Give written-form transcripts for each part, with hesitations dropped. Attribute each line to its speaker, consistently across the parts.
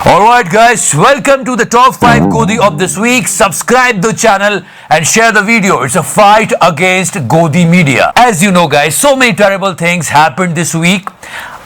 Speaker 1: Alright guys, welcome to the top 5 Godi of this week. Subscribe the channel and share the video. It's a fight against Godi media. As you know guys, so many terrible things happened this week.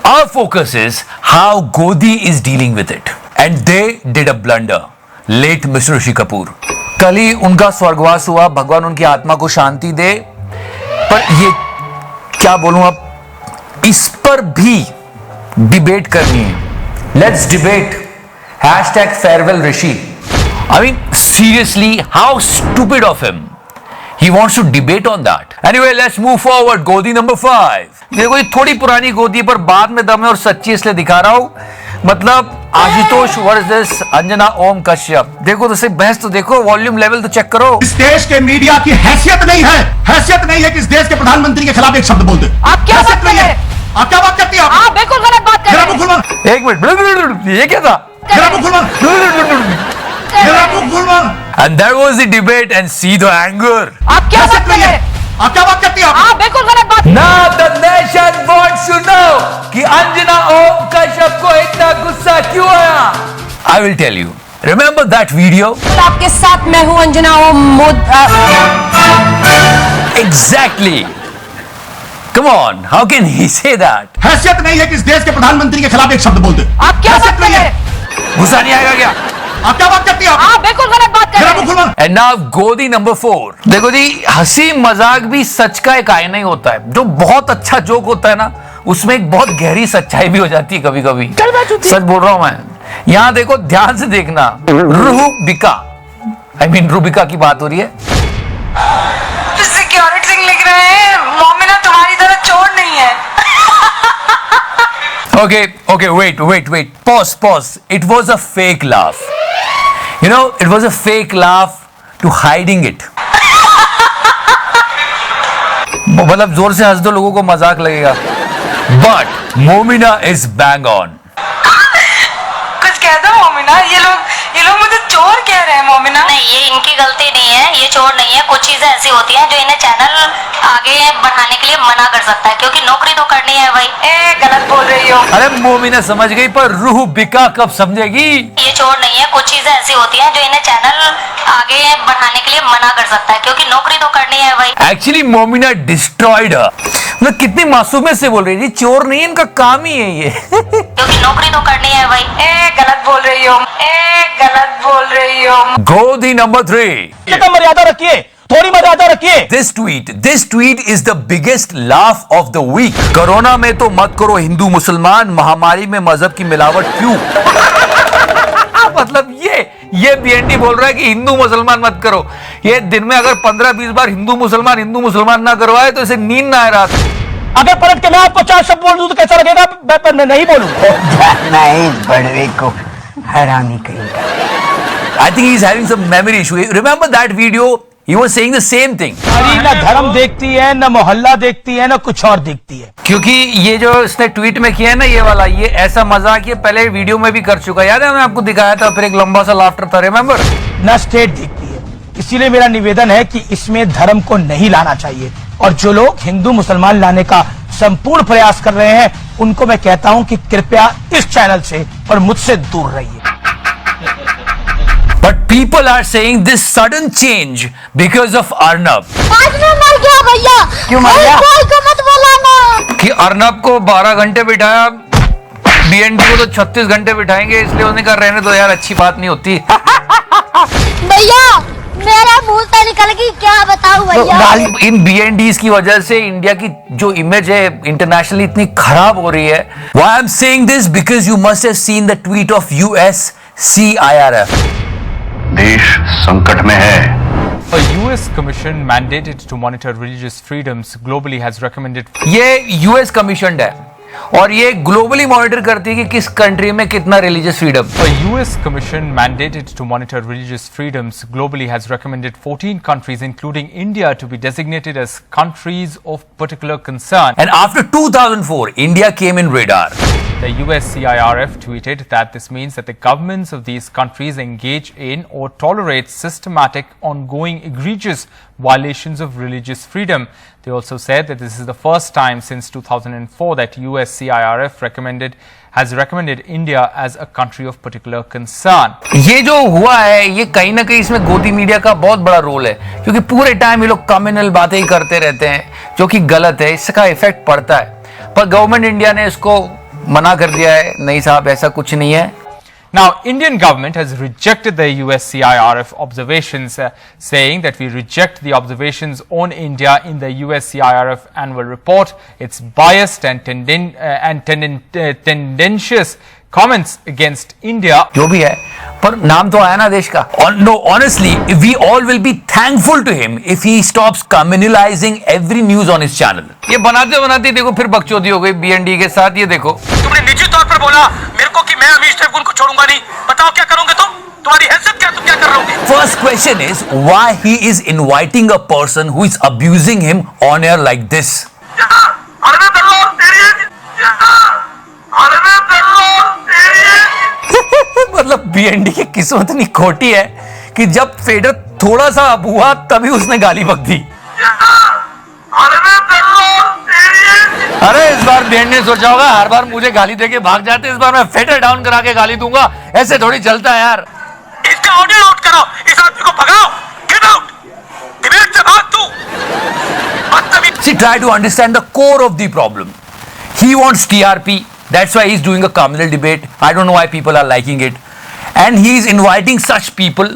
Speaker 1: Our focus is how Godi is dealing with it. And they did a blunder. Late Mr. Rishi Kapoor. कल ही उनका स्वर्गवास हुआ, भगवान उनकी आत्मा को शांति दे। पर ये क्या बोलूं अब, इस पर भी डिबेट करनी है. Let's debate. Hashtag farewell Rishi. I mean, seriously, how stupid of him. He wants to debate on that. Anyway, let's move forward. Godi number 5. देखो ये थोड़ी पुरानी गोदी पर बाद में दम है और सच्ची इसलिए दिखा रहा हूँ. मतलब आशुतोष वर्सेस अंजना ओम कश्यप. देखो तो सिर्फ बहस तो देखो, वॉल्यूम लेवल तो चेक करो.
Speaker 2: इस देश के मीडिया की हैसियत नहीं है कि इस देश के प्रधानमंत्री के खिलाफ एक शब्द बोल दे.
Speaker 3: आप क्या बात कर रहे हैं?
Speaker 2: आप क्या बात करती हैं?
Speaker 3: आप बिल्कुल गलत बात कर रहे हैं.
Speaker 1: एक मिनट, ये क्या था? And that was the debate and see the anger.
Speaker 3: आप क्या बात कर रहे हैं?
Speaker 2: आप क्या बात करती हैं?
Speaker 3: आप बिल्कुल गलत बात.
Speaker 1: Now the nation wants to know कि अंजना ओम कश्यप को इतना गुस्सा क्यों आया? I will tell you. Remember that video?
Speaker 3: आपके साथ मैं हूँ Anjana Om.
Speaker 1: Exactly. Come on, how can he say that?
Speaker 2: हैसियत नहीं है कि इस देश के प्रधानमंत्री के खिलाफ एक शब्द बोल दे.
Speaker 3: आप क्या बात कर रहे हैं?
Speaker 1: गुस्सा नहीं आएगा क्या?
Speaker 2: आप क्या बात करती हैं?
Speaker 3: आप बिल्कुल गलत बात कर रहे हैं.
Speaker 1: And now Godi number 4. देखो जी, हंसी मजाक भी सच का एक आईना ही होता है. जो बहुत अच्छा जोक होता है ना, उसमें एक बहुत गहरी सच्चाई भी हो जाती है कभी कभी. सच बोल रहा हूं मैं. यहाँ देखो, ध्यान से देखना. रूबिका, I mean रूबिका की बात हो रही है.
Speaker 3: सिक्योरिटी सिंह लिख रहे हैं, मोमिना तुम्हारी तरह चोर नहीं है.
Speaker 1: Okay, wait. Pause. It was a fake laugh. You know, it was a fake laugh to hiding it. मतलब जोर से हंस दो, लोगों को मजाक लगेगा. But Momina is bang on.
Speaker 3: कुछ कह दो मोमिना. ये लोग मुझे चोर कह रहे हैं. मोमिना
Speaker 4: नहीं, ये इनकी गलती नहीं है, ये चोर नहीं है. कुछ चीजें ऐसी होती हैं जो इन्हें चैनल आगे बढ़ाने के लिए मना कर सकता है, क्योंकि नौकरी तो करनी है भाई.
Speaker 3: गलत बोल रही हो.
Speaker 1: अरे मोमिना समझ गई, पर रूबिका कब समझेगी?
Speaker 4: ये चोर नहीं है. कुछ चीजें ऐसी होती हैं जो इन्हें चैनल आगे बढ़ाने के लिए मना कर सकता है, क्योंकि नौकरी तो करनी है भाई.
Speaker 1: Actually Momina destroyed her. मतलब कितनी मासूमियत से बोल रही है. चोर नहीं है, इनका काम ही है ये.
Speaker 4: क्योंकि नौकरी तो करनी है भाई.
Speaker 3: गलत बोल रही हो. गलत बोल रही हो.
Speaker 1: Godi number 3.
Speaker 2: मर्यादा रखिए, थोड़ी मर्यादा रखिए.
Speaker 1: This tweet is the biggest laugh of the week. Corona में तो मत करो हिंदू मुसलमान, महामारी में मजहब की मिलावट क्यों? मतलब ये बीएनडी बोल रहा है कि हिंदू मुसलमान मत करो. ये दिन में अगर 15-20 बार हिंदू मुसलमान ना करवाए तो इसे नींद ना आए रात.
Speaker 2: अगर पलट के मैं आपको 4 शब्द बोल दूं तो कैसा लगेगा? मैं नहीं बोलूंगा.
Speaker 5: नहीं, बड़वे को हरामी कहेगा.
Speaker 1: I think he's having some memory issue. Remember that video? He was saying the same thing.
Speaker 2: ना धर्म देखती है, ना मोहल्ला देखती है, ना कुछ और देखती है.
Speaker 1: क्योंकि ये जो इसने ट्वीट में किया है ना, ये वाला, ये ऐसा मजाक ये पहले वीडियो में भी कर चुका है. याद है, मैं आपको दिखाया था, फिर एक लंबा सा लाफ्टर था. रिमेंबर?
Speaker 2: ना स्टेट देखती है. इसीलिए मेरा निवेदन है कि इसमें धर्म को नहीं लाना चाहिए. और जो लोग हिंदू मुसलमान लाने का संपूर्ण प्रयास कर रहे हैं, उनको मैं कहता हूं कि कृपया इस चैनल से और मुझसे दूर रहिए.
Speaker 1: But people are saying this sudden change because of Arnab.
Speaker 4: आज मैं मर गया भैया.
Speaker 5: क्यों मर गया?
Speaker 4: कोई को मत बोलाना.
Speaker 1: कि अर्नब को 12 घंटे बिठाया, बीएनडी को तो 36 घंटे बिठाएंगे, इसलिए उन्होंने कहा रहने दो यार, अच्छी बात नहीं होती.
Speaker 4: भैया मेरा मुंह से निकल गई, क्या बताऊं भैया.
Speaker 1: इन बीएनडीज की वजह से इंडिया की जो इमेज है इंटरनेशनली इतनी खराब हो रही है. Why I'm saying this? Because you must have seen the tweet of US CIRF.
Speaker 6: देश संकट में है.
Speaker 7: A US commission mandated to monitor religious freedoms globally has recommended.
Speaker 1: ये यूएस कमीशन है और ये ग्लोबली मॉनिटर करती है कि किस कंट्री में कितना religious freedom.
Speaker 7: A US commission mandated to monitor religious freedoms globally has recommended 14 countries, including India, to be designated as countries of particular concern.
Speaker 1: And after 2004, India came in radar.
Speaker 7: The US CIRF tweeted that this means that the governments of these countries engage in or tolerate systematic, ongoing, egregious violations of religious freedom They also said that this is the first time since 2004 that USCIRF has recommended India as a country of particular concern.
Speaker 1: ये जो हुआ है ये कहीं ना कहीं इसमें गोदी मीडिया का बहुत बड़ा रोल है, क्योंकि पूरे टाइम ये लोग कम्युनल बातें ही करते रहते हैं जो कि गलत है, इसका इफेक्ट पड़ता है। पर गवर्नमेंट इंडिया ने इसको मना कर दिया है, नहीं साहब ऐसा कुछ नहीं है।
Speaker 7: Now, Indian government has rejected the USCIRF observations, saying that we reject the observations on India in the USCIRF annual report. It's biased and tendentious comments against India.
Speaker 1: जो भी है, पर नाम तो आया ना देश का। No, honestly, we all will be thankful to him if he stops communalizing every news on his channel. ये बनाते बनाते देखो फिर बकचोदी हो गई BND के साथ। ये देखो,
Speaker 2: तुमने निजी तौर पर बोला मेरे को कि मैं अमीश ठाकुर को छोड़ूंगा नहीं, बताओ क्या करोगे तुम? तुम्हारी हैसियत क्या, तुम क्या कर रहे हो?
Speaker 1: first question is why he is inviting a person who is abusing him on air like this. मतलब BND की किस्मत इतनी खोटी है कि जब फेडर थोड़ा सा अब हुआ तभी उसने गाली बक दी। अरे इस बार BND ने सोचा होगा हर बार मुझे गाली देके भाग जाते, इस बार मैं फेडर डाउन करा के गाली दूंगा। ऐसे थोड़ी चलता है यार।
Speaker 2: इसका ऑडियो नोट करो, इस आदमी को भगाओ, गेट आउट, डिबेट से भाग तू।
Speaker 1: See, try to understand the core of the problem. He wants TRP. That's why he's doing a communal debate. I don't know why people are liking it. And he's inviting such people,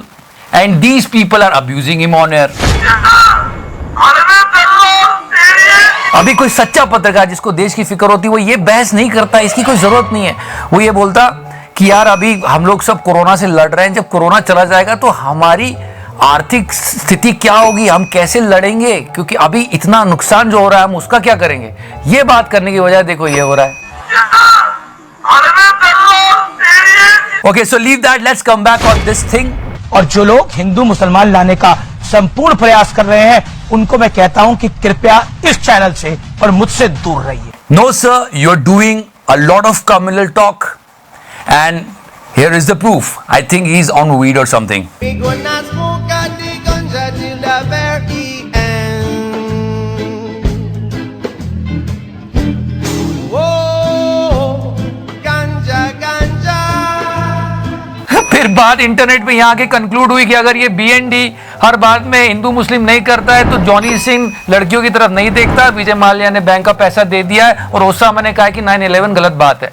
Speaker 1: and these people are abusing him on air. अभी कोई सच्चा पत्रकार जिसको देश की फिक्र होती है वो ये बहस नहीं करता, इसकी कोई जरूरत नहीं है। वो ये बोलता कि यार अभी हम लोग सब कोरोना से लड़ रहे हैं, जब कोरोना चला जाएगा तो हमारी आर्थिक स्थिति क्या होगी, हम कैसे लड़ेंगे, क्योंकि अभी इतना नुकसान जो हो रहा है हम उसका क्या करेंगे। ये बात करने की वजह देखो ये हो रहा है। Okay, so leave that. Let's come back on this thing.
Speaker 2: और जो लोग हिंदू मुसलमान लाने का संपूर्ण प्रयास कर रहे हैं उनको मैं कहता हूं कि कृपया इस चैनल से और मुझसे दूर रहिए।
Speaker 1: No sir, you're doing a lot of communal talk and here is the proof. I think he's on weed or something.
Speaker 8: We gonna smoke out the ganja till the very end. Whoa, ganja, ganja.
Speaker 1: फिर बात internet पे यहाँ आके conclude हुई कि अगर ये BND हर बात में हिंदू मुस्लिम नहीं करता है तो जॉनी सिंह लड़कियों की तरफ नहीं देखता, विजय माल्या ने बैंक का पैसा दे दिया है और ओसामा ने कहा कि 9/11 गलत बात है।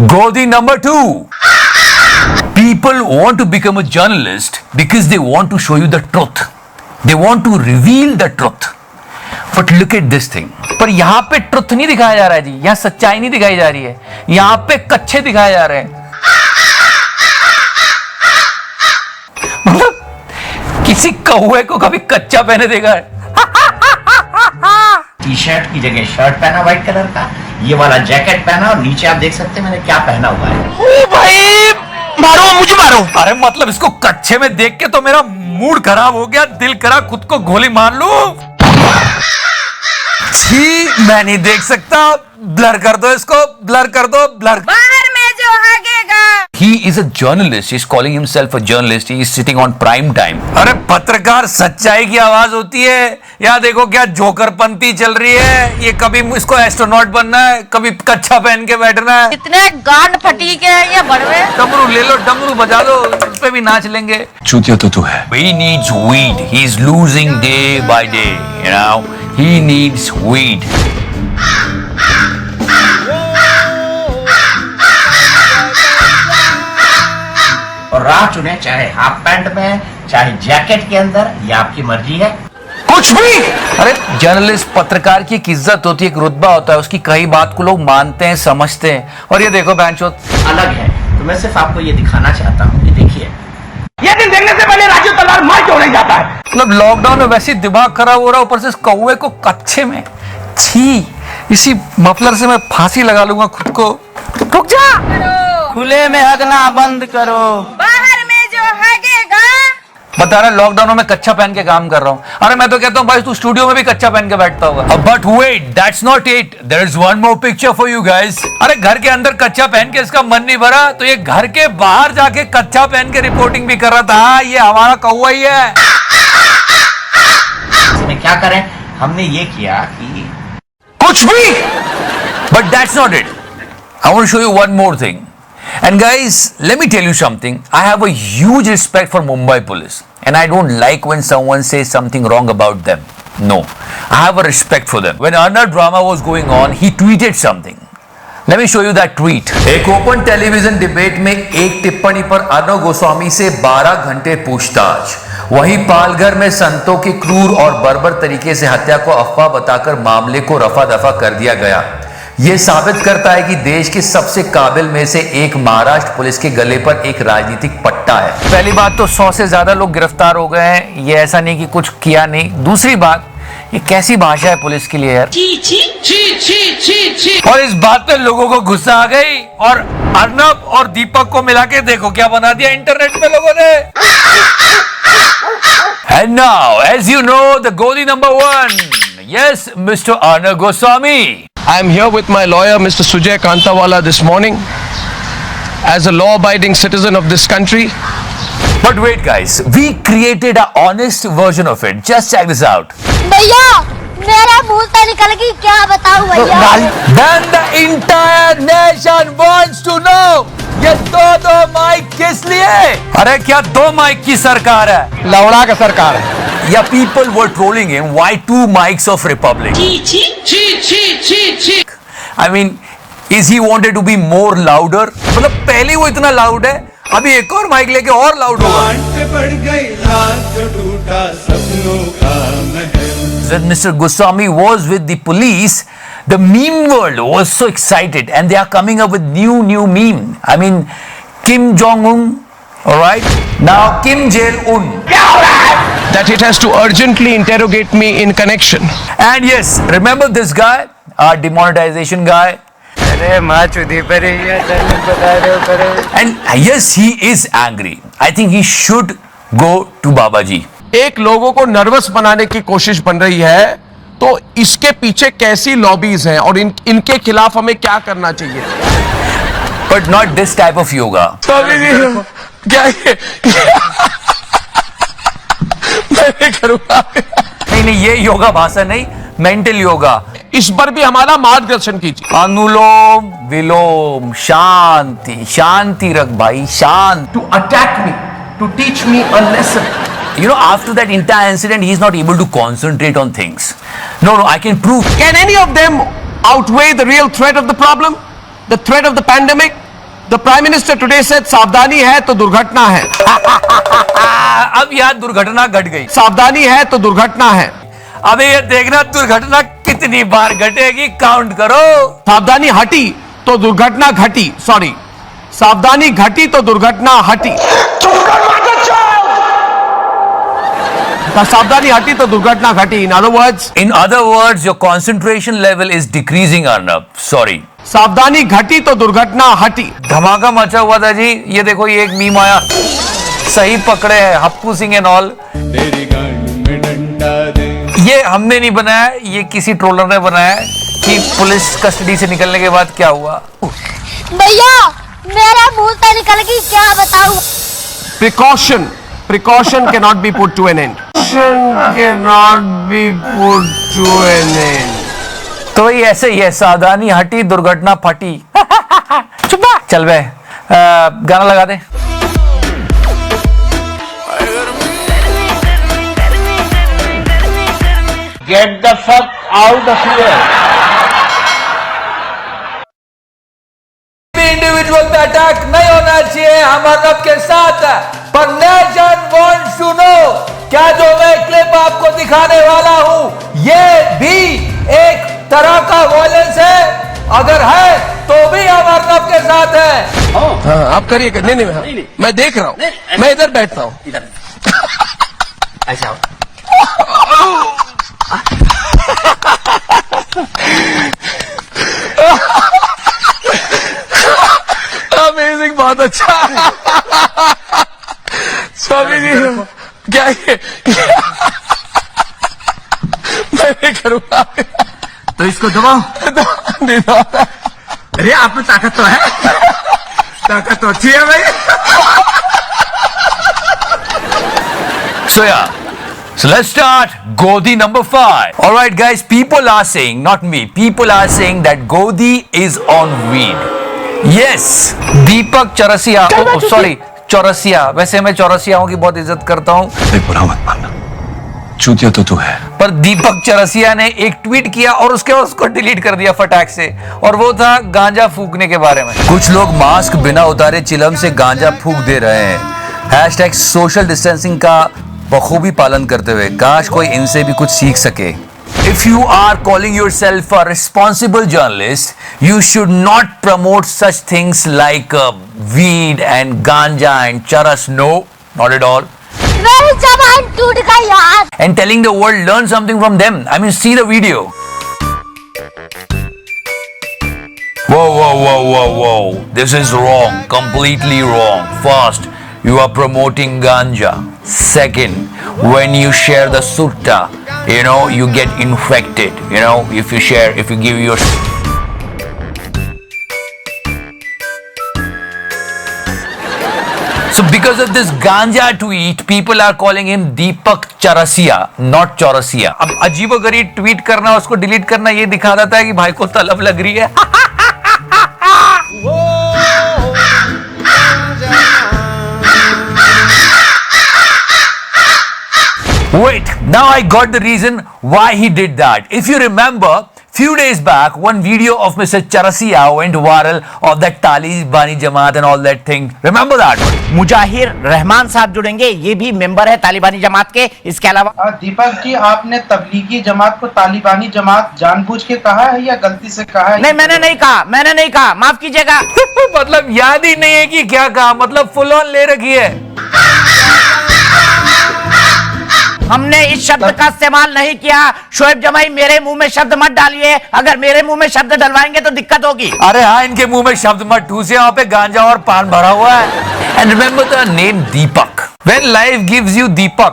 Speaker 1: गोदी number 2, people want to become a journalist because they want to show you the truth. They want to reveal the truth. But look at this thing. पर यहाँ पे ट्रुथ नहीं दिखाया जा रहा है जी, यहाँ सच्चाई नहीं दिखाई जा रही है, यहाँ पे कच्चे दिखाए जा रहे हैं। मतलब किसी कौवे को कभी कच्चा पहने देखा है?
Speaker 5: टी शर्ट की जगह शर्ट पहना व्हाइट कलर का, ये वाला जैकेट पहना और नीचे आप देख सकते हैं मैंने क्या पहना हुआ है।
Speaker 1: ओ भाई मारो, मुझे मारो। अरे मतलब इसको कच्चे में देख के तो मेरा मूड खराब हो गया, दिल करा खुद को गोली मार लूं। छी, मैं नहीं देख सकता, ब्लर कर दो इसको, ब्लर कर दो, ब्लर।
Speaker 3: बाहर में जो भागेगा।
Speaker 1: He is a journalist. He's calling himself a journalist. He is sitting on prime time. अरे पत्रकार सच्चाई की आवाज होती है। या देखो क्या जोकरपंती चल रही है। ये कभी इसको एस्ट्रोनॉट बनना है, कभी कच्छा पहन के बैठना है।
Speaker 3: इतने गांड फटी के ये बड़वे।
Speaker 1: डमरू ले लो, डमरू बजा दो, उस पे भी नाच लेंगे।
Speaker 6: चूतिया तो तू है।
Speaker 1: He needs weed. He is losing day by day. You know, he needs weed.
Speaker 5: और राह चुने, चाहे हाफ पैंट में चाहे जैकेट के अंदर, ये आपकी मर्जी है।
Speaker 1: कुछ भी। अरे जर्नलिस्ट पत्रकार की एक इज्जत होती है, एक रुतबा होता है, उसकी कई बात को लोग मानते हैं, समझते हैं। और ये देखो बैंचोद
Speaker 5: अलग है। तो मैं सिर्फ आपको ये दिखाना चाहता हूँ कि देखिए,
Speaker 2: ये दिन देखने से पहले राजू तलवार मार क्यों नहीं जाता है?
Speaker 1: मतलब लॉकडाउन में वैसे ही दिमाग खराब हो रहा है, ऊपर से इस कौवे को कच्चे में। छी, इसी मफलर से मैं फांसी लगा लूंगा खुद को। रुक जा।
Speaker 2: खुले में हगना बंद करो।
Speaker 3: बाहर में जो हगेगा।
Speaker 1: बता रहा लॉकडाउन में कच्चा पहन के काम कर रहा हूँ। अरे मैं तो कहता हूँ भाई तू स्टूडियो में भी कच्चा पहन के बैठता होगा। But wait, that's not it, there is one more picture for you guys. अरे घर के अंदर कच्चा पहन के इसका मन नहीं भरा तो ये घर के बाहर जाके कच्चा पहन के रिपोर्टिंग भी कर रहा था। ये हमारा कौवा ही है।
Speaker 5: इसमें क्या करें, हमने ये किया कि
Speaker 1: कुछ भी, but that's not it. I want to show you one more thing. And guys, let me tell you something. I have a huge respect for Mumbai police, and I don't like when someone says something wrong about them. No, I have a respect for them. When Arnab drama was going on, he tweeted something. Let me show you that tweet. एक open television debate में एक टिप्पणी पर अर्नब गोस्वामी से 12 घंटे पूछताछ। वहीं पालघर में संतों की क्रूर और बर्बर तरीके से हत्या को अफवाह बताकर मामले को रफा दफा कर दिया गया। यह साबित करता है कि देश के सबसे काबिल में से एक महाराष्ट्र पुलिस के गले पर एक राजनीतिक पट्टा है। पहली बात तो 100 से ज्यादा लोग गिरफ्तार हो गए हैं, ये ऐसा नहीं कि कुछ किया नहीं। दूसरी बात, ये कैसी भाषा है पुलिस के लिए यार। और इस बात पे लोगों को गुस्सा आ गई और अर्नब और दीपक को मिला के देखो क्या बना दिया इंटरनेट पे लोगों ने। And now, as you know, the Godi number 1. Yes, Mr. Arnab Goswami.
Speaker 9: I am here with my lawyer, Mr. Sujay Kantawala, this morning as a law-abiding citizen of this country.
Speaker 1: But wait guys, we created an honest version of it. Just check this out.
Speaker 10: भैया मेरा मुंह से निकल गई, क्या बताऊं भैया।
Speaker 1: Then the entire nation wants to know. ये दो माइक किस लिए? अरे क्या 2 माइक की सरकार है?
Speaker 2: लौड़ा का सरकार है।
Speaker 1: या people were trolling him. Why 2 mics of Republic? I mean, is he wanted to be more louder? मतलब पहले वो इतना लाउड है, अभी एक और माइक लेके और लाउड होगा। When Mr. Goswami was with the police, the meme world was so excited and they are coming up with new meme. I mean, Kim Jong-un, alright? Now Kim Jail-un.
Speaker 9: That it has to urgently interrogate me in connection.
Speaker 1: And yes, remember this guy, our demonetization guy? And yes, he is angry. I think he should go to Babaji.
Speaker 9: एक लोगों को nervous बनाने की कोशिश बन रही है, तो इसके पीछे कैसी लॉबीज हैं और इनके खिलाफ हमें क्या करना चाहिए?
Speaker 1: But not this type of yoga.
Speaker 9: क्या मैं नहीं करूंगा।
Speaker 1: नहीं, ये योगा भाषा नहीं, मेंटल योगा।
Speaker 9: इस पर भी हमारा मार्गदर्शन कीजिए।
Speaker 1: अनुलोम विलोम, शांति शांति रख भाई, शांत।
Speaker 5: to attack me, to teach me a lesson.
Speaker 1: You know, after that entire incident, he is not able to concentrate on things. No, I can prove.
Speaker 9: Can any of them outweigh the real threat of the problem? The threat of the pandemic? The Prime Minister today said, सावधानी है तो दुर्घटना है।
Speaker 1: अब यार दुर्घटना घट गई।
Speaker 9: सावधानी है तो दुर्घटना है।
Speaker 1: अबे ये देखना दुर्घटना कितनी बार घटेगी, काउंट करो।
Speaker 9: सावधानी हटी तो दुर्घटना घटी। सॉरी, सावधानी घटी तो दुर्घटना हटी। सावधानी हटी तो दुर्घटना घटी।
Speaker 1: In other words, your concentration level is decreasing, Arnab. Sorry.
Speaker 9: सावधानी घटी तो दुर्घटना हटी।
Speaker 1: धमाका मचा हुआ था जी। ये देखो, ये एक मीम आया, सही पकड़े हैं हप्पू सिंह एंड ऑल। ये हमने नहीं बनाया, ये किसी ट्रोलर ने बनाया कि पुलिस कस्टडी से निकलने के बाद क्या हुआ।
Speaker 10: भैया मेरा मुंह से निकल गई, क्या बताऊं।
Speaker 9: Precaution cannot be put to an end. Cannot be put to an end.
Speaker 1: तो ये ऐसे ही है, सावधानी हटी दुर्घटना फटी। चुप चल बे, गाना लगा दे।
Speaker 5: Get the fuck out of here.
Speaker 1: Individual पे अटैक नहीं होना चाहिए, हम अर्नब के साथ है, पर नेशन वांट्स टू नो, क्या जो मैं क्लिप आपको दिखाने वाला हूं ये भी एक तरह का वायलेंस है? अगर है तो भी हम अर्नब के साथ हैं।
Speaker 9: हाँ, आप करिए। नहीं, मैं देख रहा हूँ, मैं इधर बैठता हूँ।
Speaker 5: ऐसा
Speaker 9: अमेजिंग, बहुत अच्छा। स्वामी जी, क्या ये मैं नहीं करूंगा।
Speaker 5: तो इसको दबाओ। अरे आप में ताकत तो है, ताकत तो अच्छी है भाई।
Speaker 1: So yeah, So let's start Godi number 5. Alright guys, people are saying, not me, people are saying that Godi is on weed. Yes, Deepak Chaurasia, sorry, Chaurasia, वैसे मैं चौरसियाओं की बहुत इज्जत करता हूँ,
Speaker 6: बुरा मत मानना, चूतिया तो तू है।
Speaker 1: पर दीपक चौरसिया ने एक ट्वीट किया और उसके बाद उसको डिलीट कर दिया फटाक से, और वो था गांजा फूकने के बारे में। कुछ लोग मास्क बिना उतारे चिलम से गांजा फूक दे रहे हैं, #सोशल डिस्टेंसिंग का बखूबी पालन करते हुए। काश कोई इनसे भी कुछ सीख सके। If you are calling yourself a responsible journalist, you should not promote such things like weed and ganja and charas. No, not at all.
Speaker 10: मेरी जबान टूट गई यार।
Speaker 1: And telling the world, learn something from them. I mean, see the video. Whoa, whoa, whoa, whoa, whoa. This is wrong. Completely wrong. First, you are promoting ganja. Second, when you share the sutta, you get infected. If you give your... So because of this ganja tweet, people are calling him Deepak Chaurasia, not Chaurasia. अब अजीबोगरीब tweet करना, उसको delete करना, ये दिखा देता है कि भाई को तलब लग रही है। Wait, now I got the reason why he did that. If you remember, few days back, one video of Mr. Chaurasia went viral of that Talibani Jamaat and all that thing. Remember that?
Speaker 5: मुजाहिर Rahman साहब जुड़ेंगे, ये भी member है तालिबानी जमात के। इसके अलावा
Speaker 2: दीपक जी, आपने तबलीगी जमात को तालिबानी जमात जानबूझ के कहा है या गलती से कहा है?
Speaker 5: नहीं, मैंने नहीं कहा, माफ कीजिएगा।
Speaker 1: मतलब याद ही नहीं है कि क्या कहा, मतलब फुल ऑन ले रखी है।
Speaker 5: हमने इस शब्द का इस्तेमाल नहीं किया। शोएब जमाई, मेरे मुंह में शब्द मत डालिए, अगर मेरे मुंह में शब्द डलवाएंगे तो दिक्कत होगी।
Speaker 1: अरे हाँ, इनके मुंह में शब्द मत ठूसे, वहां पे गांजा और पान भरा हुआ है। And remember the name Deepak. When life gives you Deepak,